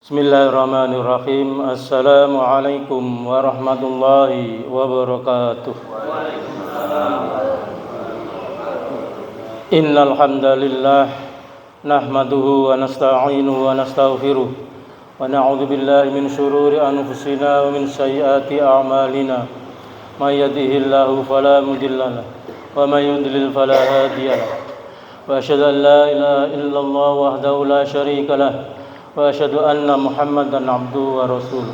Bismillahirrahmanirrahim. Assalamualaikum warahmatullahi wabarakatuh. Innal hamdalillah nahmaduhu wa nasta'inuhu wa nastaghfiruh wa na'udzu billahi min shururi anfusina wa min sayyiati a'malina. May yahdihillahu fala mudilla lahu wa may yudlil fala hadiya lahu. Wa asyhadu an la ilaha illallah wahdahu la syarika lahu wa asyhadu anna Muhammadan abduhu wa rasuluh.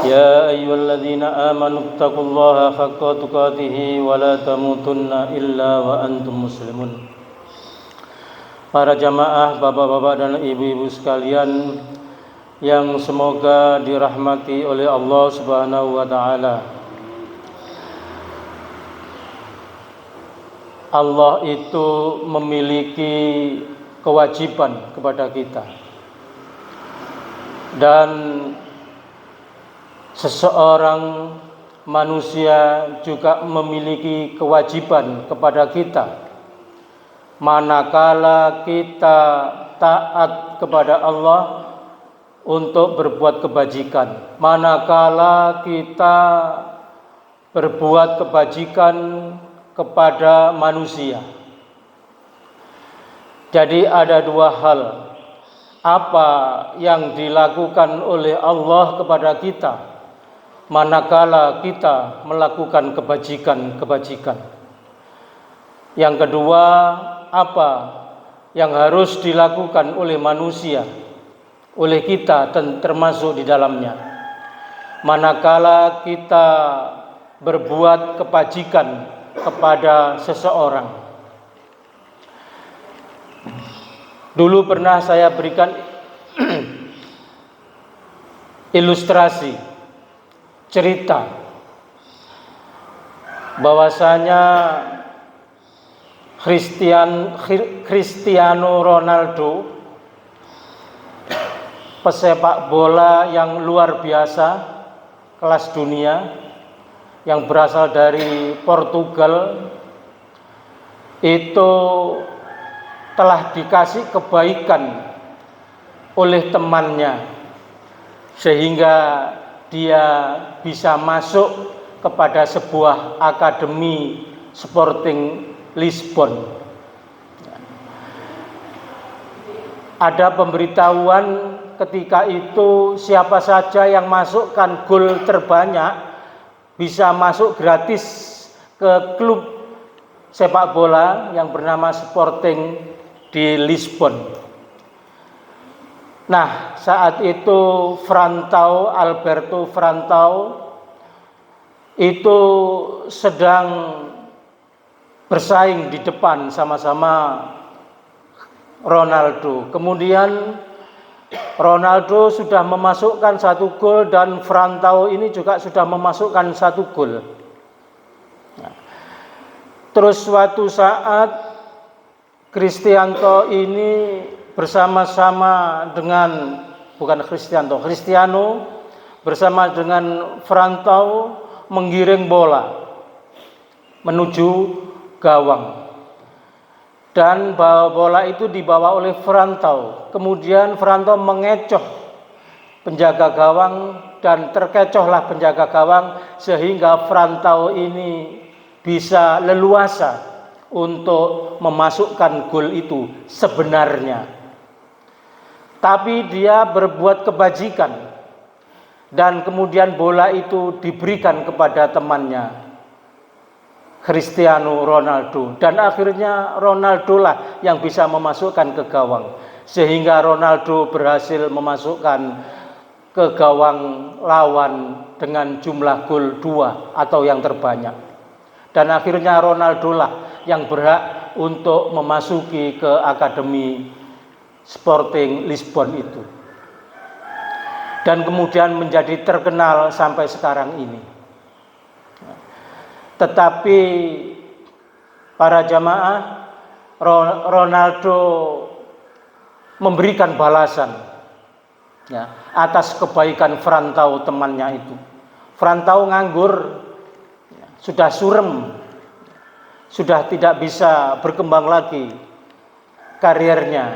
Ya ayyuhalladzina amanu taqullaha haqqa tuqatih wa la tamutunna illa wa antum muslimun. Para jamaah, bapak-bapak dan ibu-ibu sekalian yang semoga dirahmati oleh Allah Subhanahu wa taala. Allah itu memiliki kewajiban kepada kita. Dan seseorang manusia juga memiliki kewajiban kepada kita. Manakala kita taat kepada Allah untuk berbuat kebajikan, manakala kita berbuat kebajikan kepada manusia. Jadi ada dua hal. Apa yang dilakukan oleh Allah kepada kita manakala kita melakukan kebajikan. Yang kedua, apa yang harus dilakukan oleh manusia, oleh kita termasuk di dalamnya manakala kita berbuat kebajikan kepada seseorang. Dulu pernah saya berikan ilustrasi cerita bahwasanya Cristiano Ronaldo, pesepak bola yang luar biasa kelas dunia yang berasal dari Portugal, itu telah dikasih kebaikan oleh temannya sehingga dia bisa masuk kepada sebuah akademi Sporting Lisbon. Ada pemberitahuan ketika itu siapa saja yang masukkan gol terbanyak bisa masuk gratis ke klub sepak bola yang bernama Sporting di Lisbon. Nah, saat itu Alberto Frantau itu sedang bersaing di depan sama-sama Ronaldo. Kemudian Ronaldo sudah memasukkan 1 gol dan Frantau ini juga sudah memasukkan 1 gol. Terus suatu saat Cristiano bersama-sama dengan Cristiano bersama dengan Frantau menggiring bola menuju gawang. Dan bola itu dibawa oleh Frantau. Kemudian Frantau mengecoh penjaga gawang dan terkecohlah penjaga gawang sehingga Frantau ini bisa leluasa untuk memasukkan gol itu sebenarnya. Tapi dia berbuat kebajikan dan kemudian bola itu diberikan kepada temannya Cristiano Ronaldo dan akhirnya Ronaldo lah yang bisa memasukkan ke gawang sehingga Ronaldo berhasil memasukkan ke gawang lawan dengan jumlah gol 2 atau yang terbanyak. Dan akhirnya Ronaldo lah yang berhak untuk memasuki ke akademi Sporting Lisbon itu. Dan kemudian menjadi terkenal sampai sekarang ini. Tetapi para jamaah, Ronaldo memberikan balasan atas kebaikan Frantau temannya itu. Frantau nganggur, sudah surem, sudah tidak bisa berkembang lagi karirnya.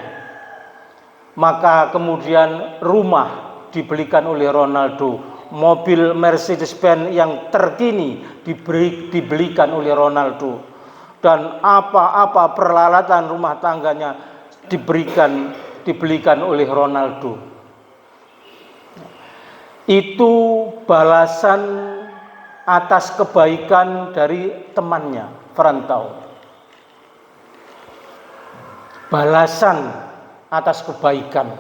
Maka kemudian rumah dibelikan oleh Ronaldo, mobil Mercedes-Benz yang terkini dibelikan oleh Ronaldo, dan apa-apa peralatan rumah tangganya dibelikan oleh Ronaldo. Itu balasan atas kebaikan dari temannya, Frantau. Balasan atas kebaikan.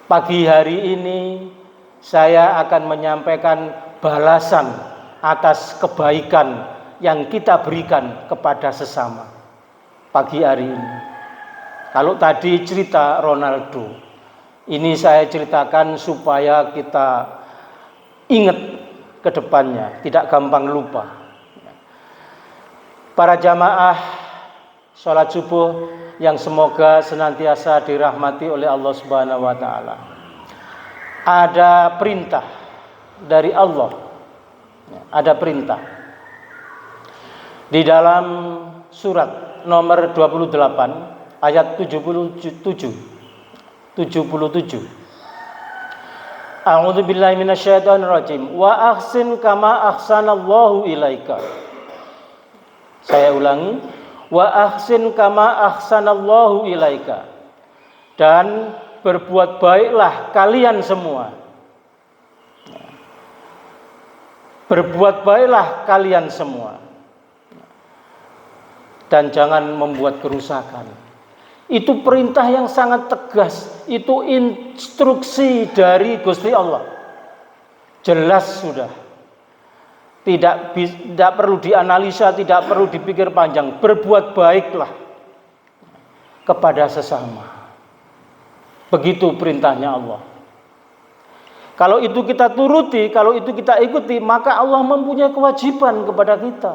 Pagi hari ini saya akan menyampaikan balasan atas kebaikan yang kita berikan kepada sesama pagi hari ini. Kalau tadi cerita Ronaldo, ini saya ceritakan supaya kita ingat ke depannya, tidak gampang lupa. Para jamaah sholat subuh yang semoga senantiasa dirahmati oleh Allah Subhanahu wa taala. Ada perintah dari Allah. Ada perintah. Di dalam surat nomor 28 ayat 77. A'udzu billahi minasyaitonir rajim. Wa ahsin kama ahsanallahu ilaika. Saya ulangi. Wa ahsin kama ahsanallahu ilaika. Dan berbuat baiklah kalian semua. Berbuat baiklah kalian semua. Dan jangan membuat kerusakan. Itu perintah yang sangat tegas. Itu instruksi dari Gusti Allah. Jelas sudah. Tidak perlu dianalisa, tidak perlu dipikir panjang. Berbuat baiklah kepada sesama. Begitu perintahnya Allah. Kalau itu kita turuti, kalau itu kita ikuti, maka Allah mempunyai kewajiban kepada kita.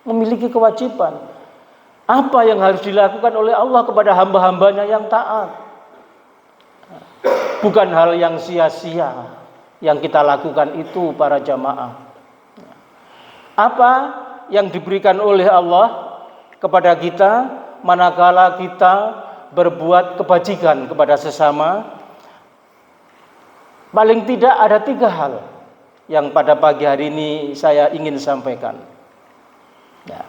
Memiliki kewajiban. Apa yang harus dilakukan oleh Allah kepada hamba-hambanya yang taat. Bukan hal yang sia-sia yang kita lakukan itu para jamaah. Apa yang diberikan oleh Allah kepada kita manakala kita berbuat kebajikan kepada sesama? Paling tidak ada 3 hal yang pada pagi hari ini saya ingin sampaikan. Ya.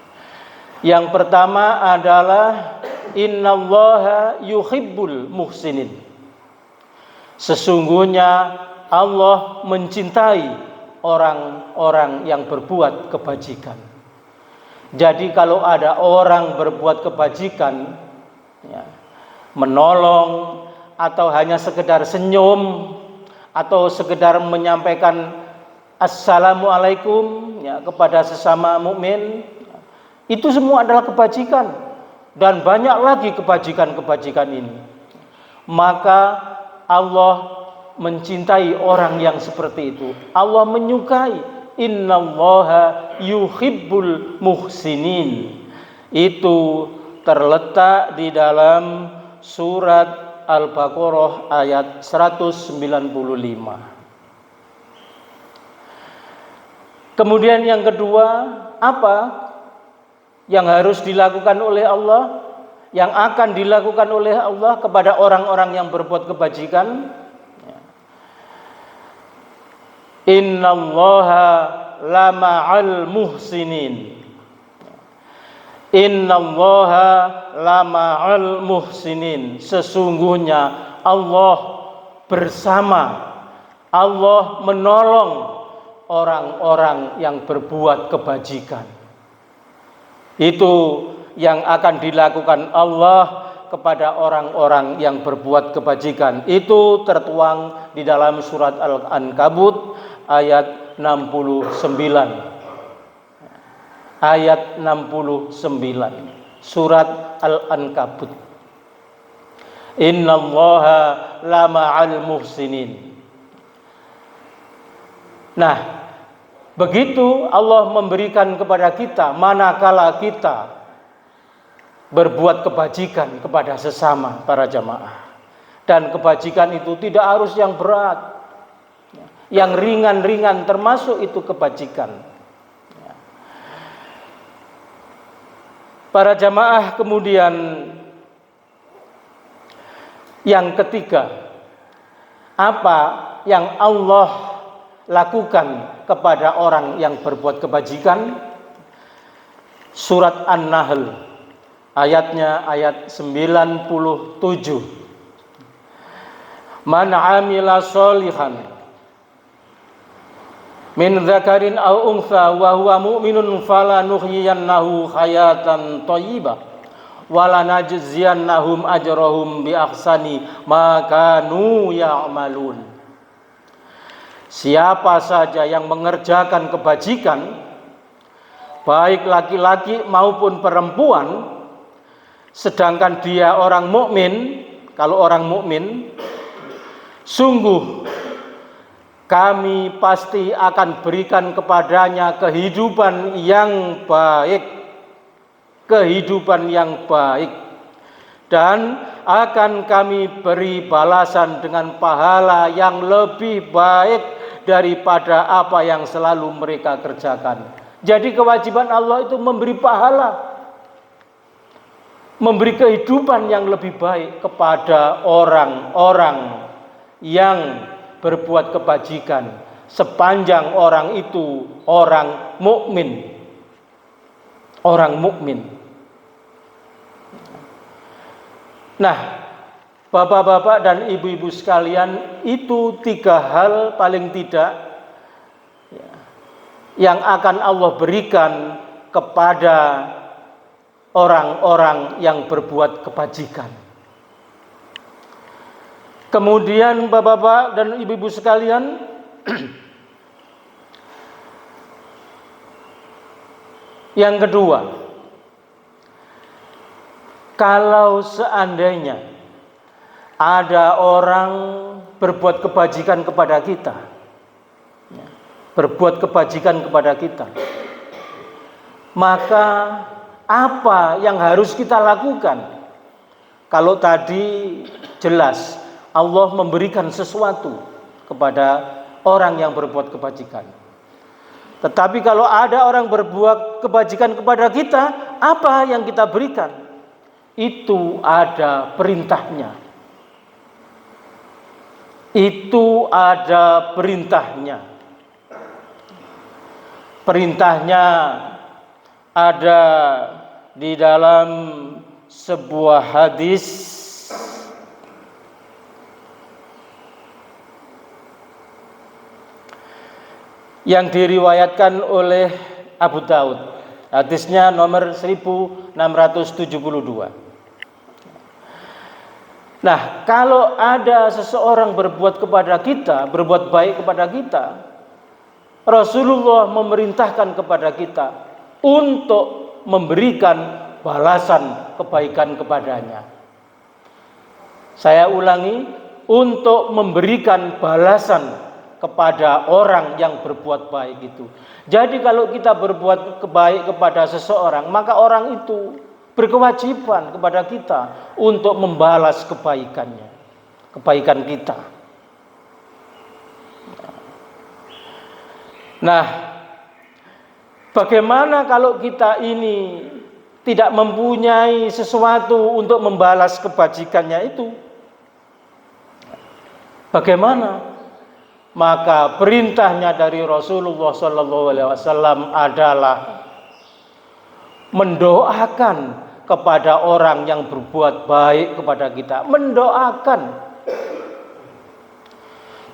Yang pertama adalah innallaha yuhibbul muhsinin. Sesungguhnya Allah mencintai orang-orang yang berbuat kebajikan. Jadi kalau ada orang berbuat kebajikan, ya, menolong atau hanya sekedar senyum atau sekedar menyampaikan assalamualaikum ya, kepada sesama mukmin, itu semua adalah kebajikan. Dan banyak lagi kebajikan-kebajikan ini. Maka Allah mencintai orang yang seperti itu. Allah menyukai. Innallaha yuhibbul muhsinin. Itu terletak di dalam surat Al-Baqarah ayat 195. Kemudian yang kedua, apa yang harus dilakukan oleh Allah, yang akan dilakukan oleh Allah kepada orang-orang yang berbuat kebajikan? Innallaha lama'al muhsinin. Innallaha lama'al muhsinin. Sesungguhnya Allah bersama, Allah menolong orang-orang yang berbuat kebajikan. Itu yang akan dilakukan Allah kepada orang-orang yang berbuat kebajikan. Itu tertuang di dalam surat Al-Ankabut ayat 69. Ayat 69. Surat Al-Ankabut. Innallaha lama'al muhsinin. Nah, begitu Allah memberikan kepada kita manakala kita berbuat kebajikan kepada sesama para jamaah. Dan kebajikan itu tidak harus yang berat. Yang ringan-ringan termasuk itu kebajikan. Para jamaah kemudian Yang ketiga, apa yang Allah lakukan kepada orang yang berbuat kebajikan? Surat An-Nahl ayatnya ayat 97. Man 'amila sholihan min dzakarin aw untha wa huwa mu'minun falanuhyiyannahu hayatan thayyibah wa lanajziyannahum ajrahum bi ahsani ma kanu ya'malun. Siapa saja yang mengerjakan kebajikan, baik laki-laki maupun perempuan, sedangkan dia orang mukmin, kalau orang mukmin, sungguh kami pasti akan berikan kepadanya kehidupan yang baik, dan akan kami beri balasan dengan pahala yang lebih baik daripada apa yang selalu mereka kerjakan. Jadi kewajiban Allah itu memberi pahala, memberi kehidupan yang lebih baik kepada orang-orang yang berbuat kebajikan, sepanjang orang itu orang mukmin. Orang mukmin. Nah, bapak-bapak dan ibu-ibu sekalian, itu 3 hal paling tidak yang akan Allah berikan kepada orang-orang yang berbuat kebajikan. Kemudian bapak-bapak dan ibu-ibu sekalian, yang kedua, kalau seandainya ada orang berbuat kebajikan kepada kita, maka apa yang harus kita lakukan? Kalau tadi jelas Allah memberikan sesuatu kepada orang yang berbuat kebajikan. Tetapi kalau ada orang berbuat kebajikan kepada kita, apa yang kita berikan? Itu ada perintahnya. Perintahnya ada di dalam sebuah hadis yang diriwayatkan oleh Abu Daud. Hadisnya nomor 1672. Nah, kalau ada seseorang berbuat baik kepada kita, Rasulullah memerintahkan kepada kita untuk memberikan balasan kebaikan kepadanya. Saya ulangi, untuk memberikan balasan kepada orang yang berbuat baik itu. Jadi kalau kita berbuat baik kepada seseorang, maka orang itu berkewajiban kepada kita untuk membalas kebaikan kita. Nah, bagaimana kalau kita ini tidak mempunyai sesuatu untuk membalas kebajikannya itu? Bagaimana? Maka perintahnya dari Rasulullah SAW adalah mendoakan kepada orang yang berbuat baik kepada kita. Mendoakan.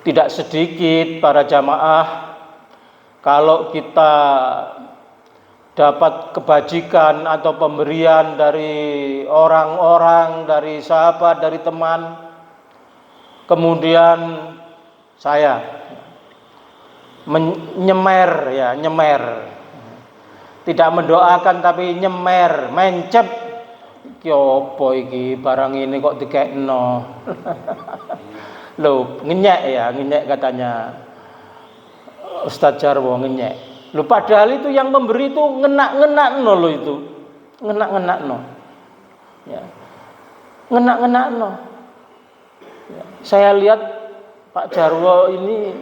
Tidak sedikit para jamaah, kalau kita dapat kebajikan atau pemberian dari orang-orang, dari sahabat, dari teman, kemudian saya nyemer, tidak mendoakan tapi nyemer, mencep, kyopo iki barang ini kok dikekno. Loh, ngenyek katanya Ustadz Jarwo, ngenyek. Loh, padahal itu yang memberi itu ngenak-ngenakno loh itu. Ngenak-ngenakno. Ya. Ngenak-ngenakno. Ya. Saya lihat Pak Jarwo ini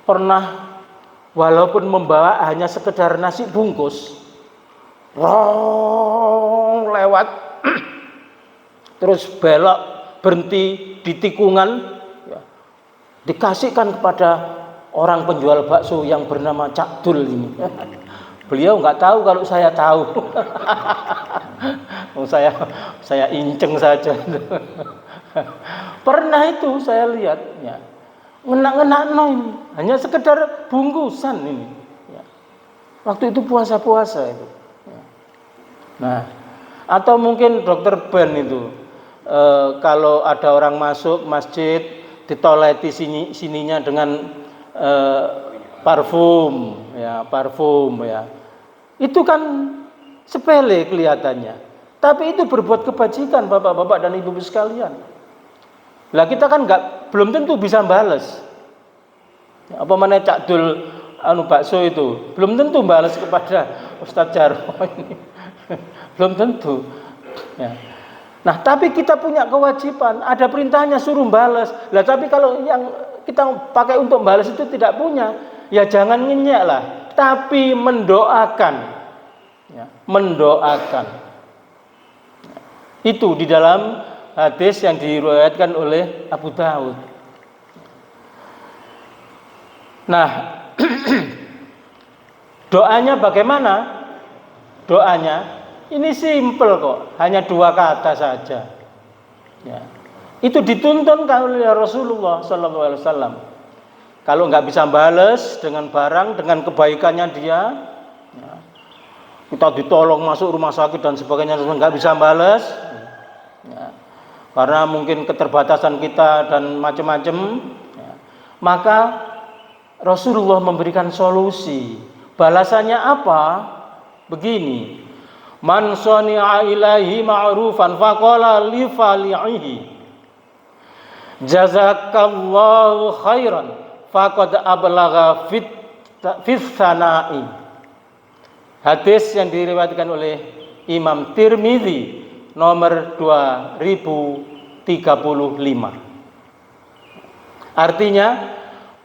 pernah walaupun membawa hanya sekedar nasi bungkus, lewat terus belok berhenti di tikungan, ya, dikasihkan kepada orang penjual bakso yang bernama Cak Dul ini. Beliau nggak tahu kalau saya tahu. saya inceng saja. Pernah itu saya lihat, ya, ngena-ngena ini, hanya sekedar bungkusan ini. Ya. Waktu itu puasa-puasa itu. Ya. Nah, atau mungkin dokter Ben itu, kalau ada orang masuk masjid, ditoleti sininya dengan parfum, ya. Itu kan sepele kelihatannya, tapi itu berbuat kebajikan bapak-bapak dan ibu-ibu sekalian. Lah kita kan belum tentu bisa balas. Apa mana Cak Dul bakso itu belum tentu balas kepada Ustadz Jarwo ini. Belum tentu. Ya. Nah, tapi kita punya kewajiban, ada perintahnya suruh balas. Lah tapi kalau yang kita pakai untuk balas itu tidak punya, ya jangan ngenyek lah, tapi mendoakan. Ya, mendoakan. Itu di dalam hadis yang diriwayatkan oleh Abu Daud. Nah, doanya bagaimana? Doanya ini simple kok, hanya 2 kata saja. Ya. Itu dituntun oleh Rasulullah SAW. Kalau nggak bisa balas dengan barang, dengan kebaikannya dia, ya, kita ditolong masuk rumah sakit dan sebagainya, nggak bisa balas, ya, karena mungkin keterbatasan kita dan macam-macam, ya, maka Rasulullah memberikan solusi. Balasannya apa? Begini, man sani'a ilaihi ma'rufan faqala li fali'ihi jazakallahu khairan faqad ablagha fit sana'i. Hadis yang diriwayatkan oleh Imam Tirmidzi nomor 2035. Artinya,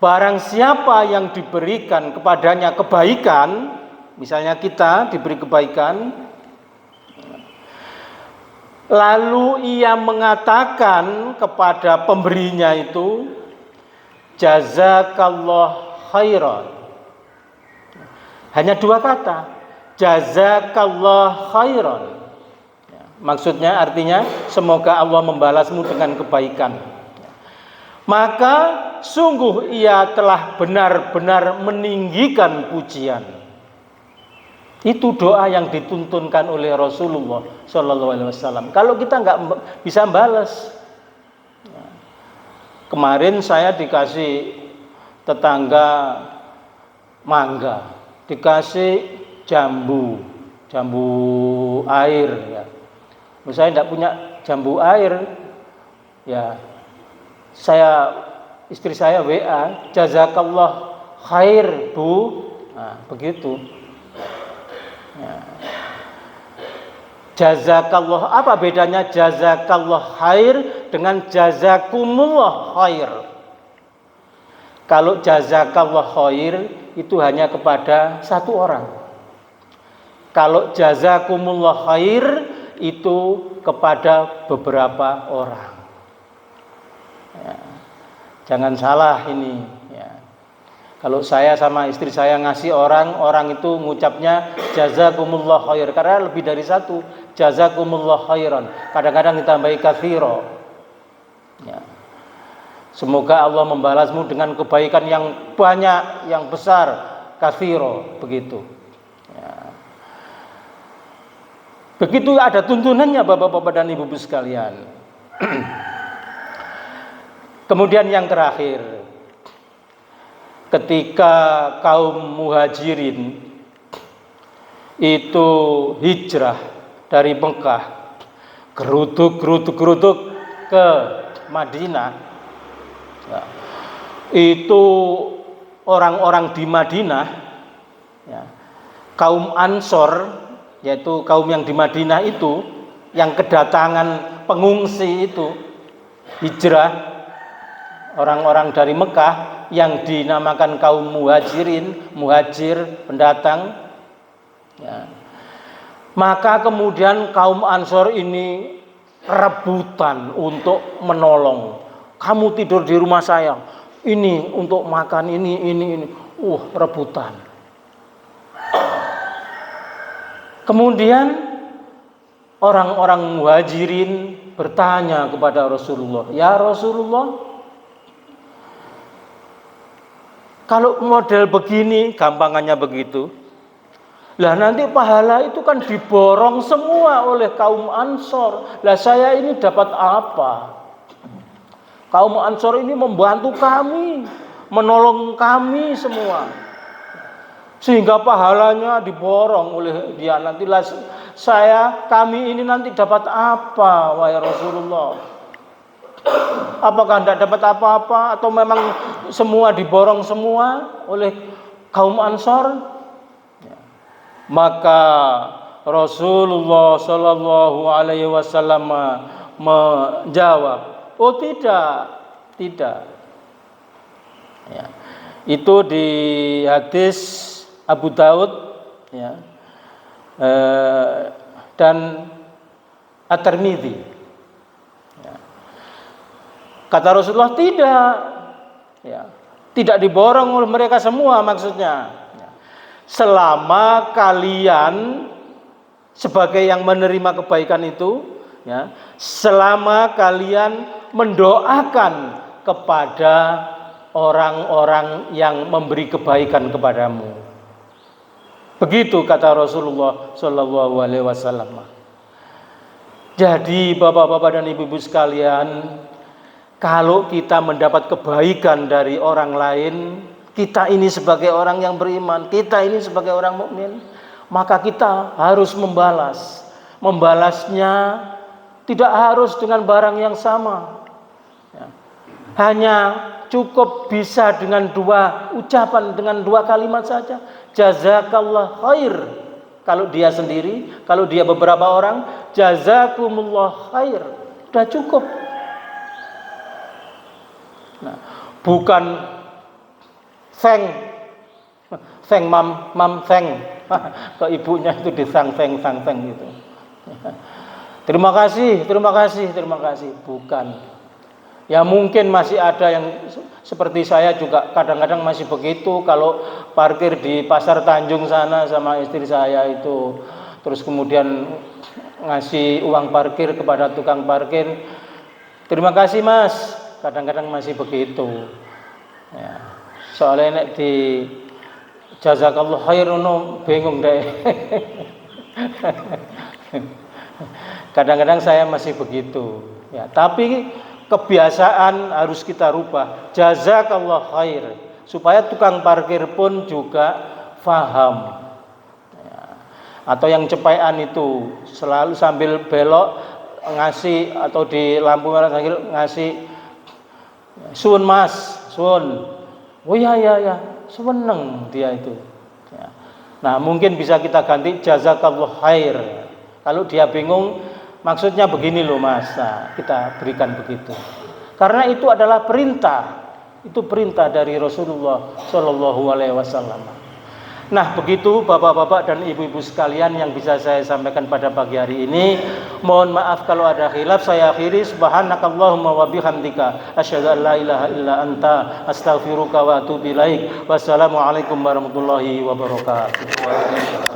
barang siapa yang diberikan kepadanya kebaikan, misalnya kita diberi kebaikan, lalu ia mengatakan kepada pemberinya itu, jazakallah khairan. Hanya 2 kata, jazakallah khairan. Maksudnya artinya semoga Allah membalasmu dengan kebaikan. Maka sungguh ia telah benar-benar meninggikan pujian. Itu doa yang dituntunkan oleh Rasulullah SAW. Kalau kita nggak bisa balas, kemarin saya dikasih tetangga mangga, dikasih jambu air, ya. Saya tidak punya jambu air, ya. Istri saya WA, jazakallah khair bu, nah, begitu. Ya. Jazakallah, apa bedanya jazakallah khair dengan jazakumullah khair? Kalau jazakallah khair itu hanya kepada 1 orang. Kalau jazakumullah khair itu kepada beberapa orang. Ya. Jangan salah ini, ya. Kalau saya sama istri saya ngasih orang itu ngucapnya jazakumullah khair, karena lebih dari 1, jazakumullah khairan. Kadang-kadang ditambahi katsira. Ya. Semoga Allah membalasmu dengan kebaikan yang banyak, yang besar, katsira, begitu. Ya. Begitu ada tuntunannya bapak-bapak dan ibu-ibu sekalian. Kemudian yang terakhir, ketika kaum muhajirin itu hijrah dari Mekah, geruduk ke Madinah, ya, itu orang-orang di Madinah, ya, kaum Ansor, yaitu kaum yang di Madinah itu, yang kedatangan pengungsi itu, hijrah, orang-orang dari Mekah yang dinamakan kaum muhajirin, muhajir, pendatang, ya. Maka kemudian kaum Ansor ini rebutan untuk menolong. Kamu tidur di rumah saya, ini untuk makan ini. Rebutan. Kemudian orang-orang muhajirin bertanya kepada Rasulullah, ya Rasulullah, kalau model begini, gampangannya begitu, lah nanti pahala itu kan diborong semua oleh kaum Ansor. Lah saya ini dapat apa? Kaum Ansor ini membantu kami, menolong kami semua, sehingga pahalanya diborong oleh dia. Nanti kami ini nanti dapat apa, wahai Rasulullah? Apakah tidak dapat apa-apa, atau memang semua diborong semua oleh kaum Ansor? Maka Rasulullah Shallallahu Alaihi Wasallam menjawab, oh tidak. Ya. Itu di hadis Abu Daud, ya, dan At-Tirmidzi. Ya. Kata Rasulullah tidak diborong oleh mereka semua, maksudnya. Selama kalian sebagai yang menerima kebaikan itu, ya, selama kalian mendoakan kepada orang-orang yang memberi kebaikan kepadamu. Begitu kata Rasulullah Shallallahu Alaihi Wasallam. Jadi bapak-bapak dan ibu-ibu sekalian, kalau kita mendapat kebaikan dari orang lain, kita ini sebagai orang yang beriman, kita ini sebagai orang mukmin, maka kita harus membalas. Membalasnya tidak harus dengan barang yang sama. Ya. Hanya cukup bisa dengan dua ucapan, dengan dua kalimat saja. Jazakallah khair. Kalau dia sendiri, kalau dia beberapa orang, jazakumullah khair. Sudah cukup. Nah, bukan Feng mam feng. Ke ibunya itu disang feng gitu. Terima kasih. Bukan. Ya mungkin masih ada yang seperti saya juga kadang-kadang masih begitu. Kalau parkir di Pasar Tanjung sana sama istri saya itu, terus kemudian ngasih uang parkir kepada tukang parkir, terima kasih mas. Kadang-kadang masih begitu. Ya. Soalnya nek di jazakallah khairun bingung deh. Kadang-kadang saya masih begitu. Ya, tapi kebiasaan harus kita rubah. Jazakallah khair, supaya tukang parkir pun juga faham. Ya. Atau yang cepean itu selalu sambil belok ngasih, atau di lampu merah ngasih, sun mas, sun. Oh ya, seneng dia itu. Ya. Nah mungkin bisa kita ganti jazakallah khair. Kalau dia bingung, maksudnya begini loh mas, nah, kita berikan begitu. Karena itu adalah perintah, itu perintah dari Rasulullah Shallallahu Alaihi Wasallam. Nah begitu bapak-bapak dan ibu-ibu sekalian yang bisa saya sampaikan pada pagi hari ini. Mohon maaf kalau ada khilaf. Saya akhiri, subhanakallahumma wa bihamdika asyhadu an la ilaha illa anta astaghfiruka wa atubu ilaik. Wassalamualaikum warahmatullahi wabarakatuh.